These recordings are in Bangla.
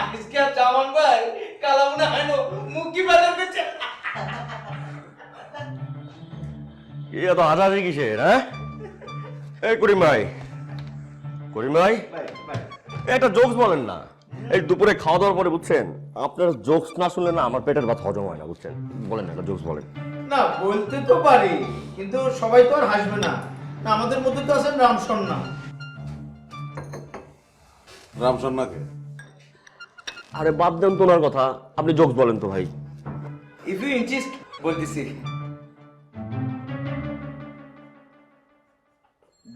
আজকে জামান ভাই কালামুনা হানো মুক্কি বাজার করছে। কি এত হাজারি কিসের? হ্যাঁ, এই করিম ভাই, করিম ভাই, একটা জোকস বলেন না। এই দুপুরে খাওয়া দাওয়ার পরে বুঝছেন, আপনার জোকস না শুনলে না আমার পেটের ভাত হজম হয় না, বুঝছেন? বলেন না, একটা জোকস বলেন। না বলতে তো পারি, কিন্তু সবাই তো আর হাসবে না। না, আমাদের মধ্যে তো আছেন রামসন্না। রামসন্নাকে আরে বাদ দেন তো ওনার কথা, আপনি জোকস বলেন তো ভাই। ইফ ইউ ইনসিস্ট বলতেছি।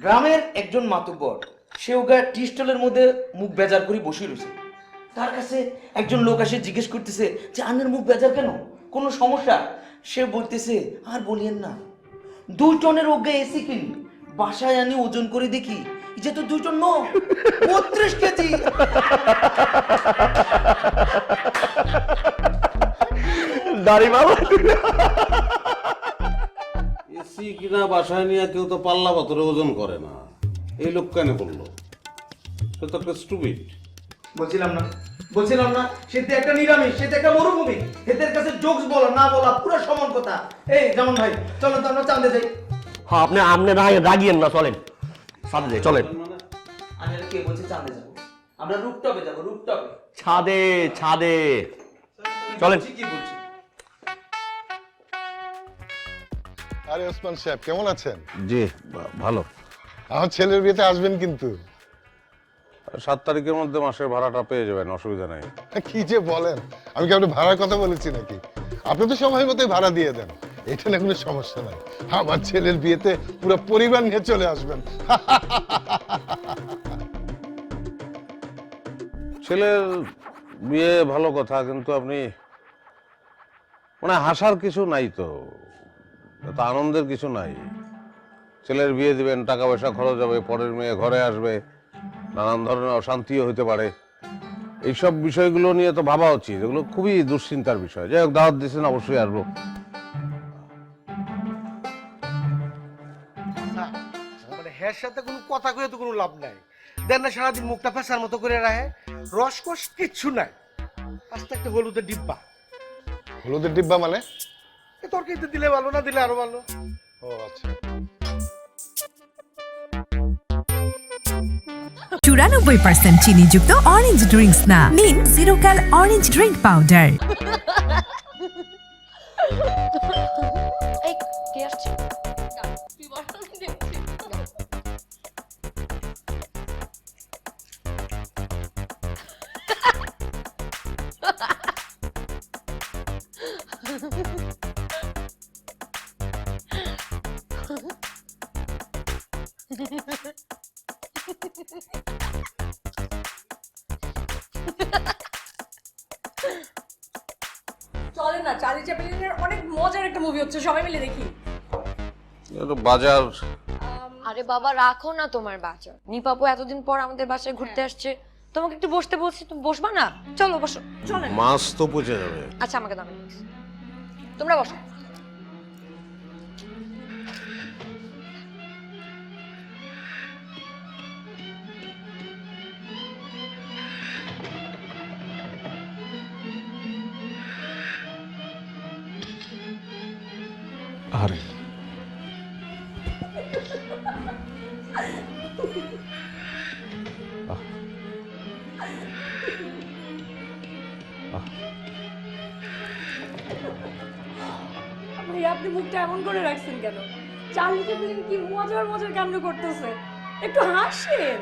গ্রামের একজন মাতব্বর, সে ওগা টি স্টলের মধ্যে মুখ বেজার করে বসে রয়েছে। তার কাছে একজন লোক এসে জিজ্ঞেস করতেছে যে আনের মুখ বেজার কেন, কোনো সমস্যা? সে বলতেছে আর বলিয়েন না, 2 টনের অজ্ঞা এসি কিনি, বাসায় আনি ওজন করে দেখি যে তো 2 টন ন, 32 কেজি। দাড়ি বাবা, এসি কিনা বাসায় নিয়ে কেউ তো পাল্লা পাথরে ওজন করে না, এই লোক কেন করলো? সে তো একটা স্টুপিড। বলছিলাম না সেতে একটা নিরামিষ, সেতে একটা মরুভূমি, এদের কাছে জোকস বলা না বলা পুরো সমান কথা। এই যেমন ভাই, চলো তো আমরা চাঁদে যাই। হ্যাঁ, আপনি আপনি রাগিয়েন না, চলেন ছাদে যাই, চলেন। আমি আর কে বলছি চাঁদে যাবো? আমরা রুফটপে যাবো, রুফটপে। ছাদে, ছাদে চলেন। কি বলছি? আরে ওসমান সাহেব, কেমন আছেন? জি ভালো। আমার ছেলের বিয়েতে আসবেন কিন্তু। 7 তারিখের মধ্যে মাসের ভাড়াটা পেয়ে যাবেন, অসুবিধা নাই। কি যে বলেন, আমি কি আপনি ভাড়ার কথা বলেছি নাকি? আপনি তো সময় মতোই ভাড়া দিয়ে দেন, এটা না কোনো সমস্যা নাই। আমার ছেলের বিয়েতে পুরো পরিবার নিয়ে চলে আসবেন। ছেলের বিয়ে ভালো কথা, কিন্তু আপনি মানে হাসার কিছু নাই তো, এত আনন্দের কিছু নাই। ছেলের বিয়ে দিবেন, টাকা পয়সা খরচ হবে, পরের মেয়ে ঘরে আসবে, নানান ধরনের অশান্তিও হতে পারে। এইসব বিষয়গুলো নিয়ে তো ভাবা উচিত, এগুলো খুবই দুশ্চিন্তার বিষয়। যাই হোক, দাওয়াত দিচ্ছেন, অবশ্যই আসবো। মানে হের সাথে কোনো কথা কয়ে তো কোনো লাভ নাই। দেন না সারাদিন মুখটা ফেসার মতো করে রাখে, রসকস কিচ্ছু নাই। আস্তে একটা হলুদের ডিব্বা। হলুদের ডিব্বা মানে? এ তরকারিতে দিলে ভালো, না দিলে আরো ভালো। ও আচ্ছা। 94% চিনিযুক্ত অরেঞ্জ ড্রিঙ্কস না, নিন জিরো ক্যাল অরেঞ্জ ড্রিঙ্ক পাউডার। এই কে আসছে? চলে না, চার্লি চ্যাপলিনের অনেক মজার একটা মুভি হচ্ছে, সবাই মিলে দেখি। বাজার। আরে বাবা রাখো না তোমার বাচ্চা। নিপাপু এতদিন পর আমাদের বাসায় ঘুরতে আসছে, তোমাকে একটু বসতে বলছি, তুমি বসবা না? চলো বসো। চলে না। মাছ তো পচে যাবে। আচ্ছা আমাকে দাও, তোমরা বসো। আরে ভাই আপনি মুখটা এমন করে রাখছেন কেন? চার্লি চ্যাপলিন কি মজার মজার কাণ্ড করতেছে, একটু হাসেন।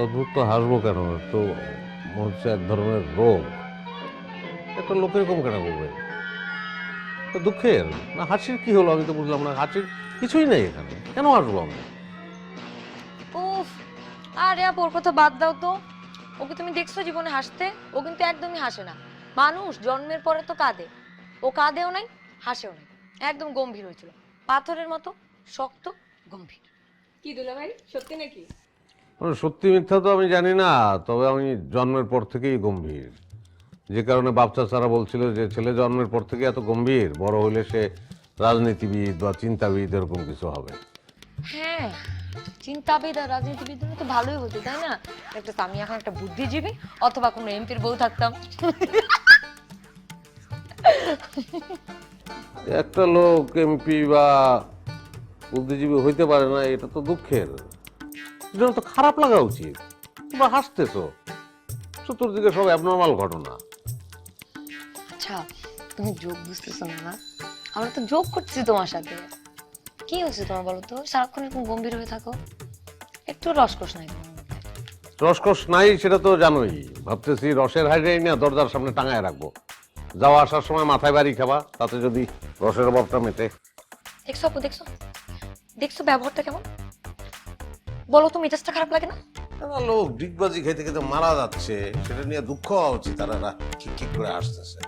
অদ্ভুত তো, হাসবো কেন? তো হচ্ছে এক ধরনের রোগ, একটা লোকের কম কেন করবে? তো দুঃখের না, হাসির কি হলো আমি তো বুঝলাম না। হাসির কিছুই নেই এখানে, কেন হাসবো আমি? উফ, আরে আপ ওর কথা বাদ দাও তো। ওকে তুমি দেখছো জীবনে হাসতে? ও কিন্তু একদমই হাসে না। মানুষ জন্মের পরে তো কাঁদে, ও কাঁদেও নাই, হাসেও নাই, একদম গম্ভীর হয়েছিল, পাথরের মতো শক্ত গম্ভীর। কি দুলা ভাই, সত্যি নাকি? সত্যি মিথ্যা তো আমি জানি না, তবে আমি জন্মের পর থেকেই গম্ভীর। যে কারণে বাপ চাচারা বলছিল যে ছেলে জন্মের পর থেকে এত গম্ভীর, বড় হলে সে রাজনীতিবিদ বা চিন্তাবিদ এরকম কিছু হবে। হ্যাঁ, চিন্তাবিদ আর রাজনীতিবিদ তো ভালোই হতো, তাই না? একটা আমি এখন একটা বুদ্ধিজীবী অথবা কোনো এমপির বউ থাকতাম। একটা লোক এমপি বা বুদ্ধিজীবী হইতে পারে না, এটা তো দুঃখের। এটা তো খারাপ লাগা উচিত। তোমরা হাসতেছো, চতুর্দিকে সব অ্যাবনর্মাল ঘটনা। আচ্ছা, তুমি যোগ বুঝতেছো না? আমরা তো যোগ করছি তোমার সাথে। কি হচ্ছে তোমার বলো তো? সারাক্ষণ এরকম গম্ভীর হয়ে থাকো, একটু রসকস নাই তোমার মধ্যে? রসকস নাই সেটা তো জানোই। ভাবতেছি রসের হাইডাই না দরজার সামনে টাঙায় রাখবো, যাওয়া আসার সময় মাথায় বাড়ি খাবা, তাতে যদি রসের অভাবটা মেটে। দেখছো আপু, দেখছো দেখছো ব্যবহারটা কেমন? বলো তো, মেজাজটা খারাপ লাগে না? একটা লোক ডিগবাজি খেতে খেতে মারা যাচ্ছে, সেটা নিয়ে দুঃখ হওয়া উচিত। তারা ঠিক ঠিক করে আসতেছে।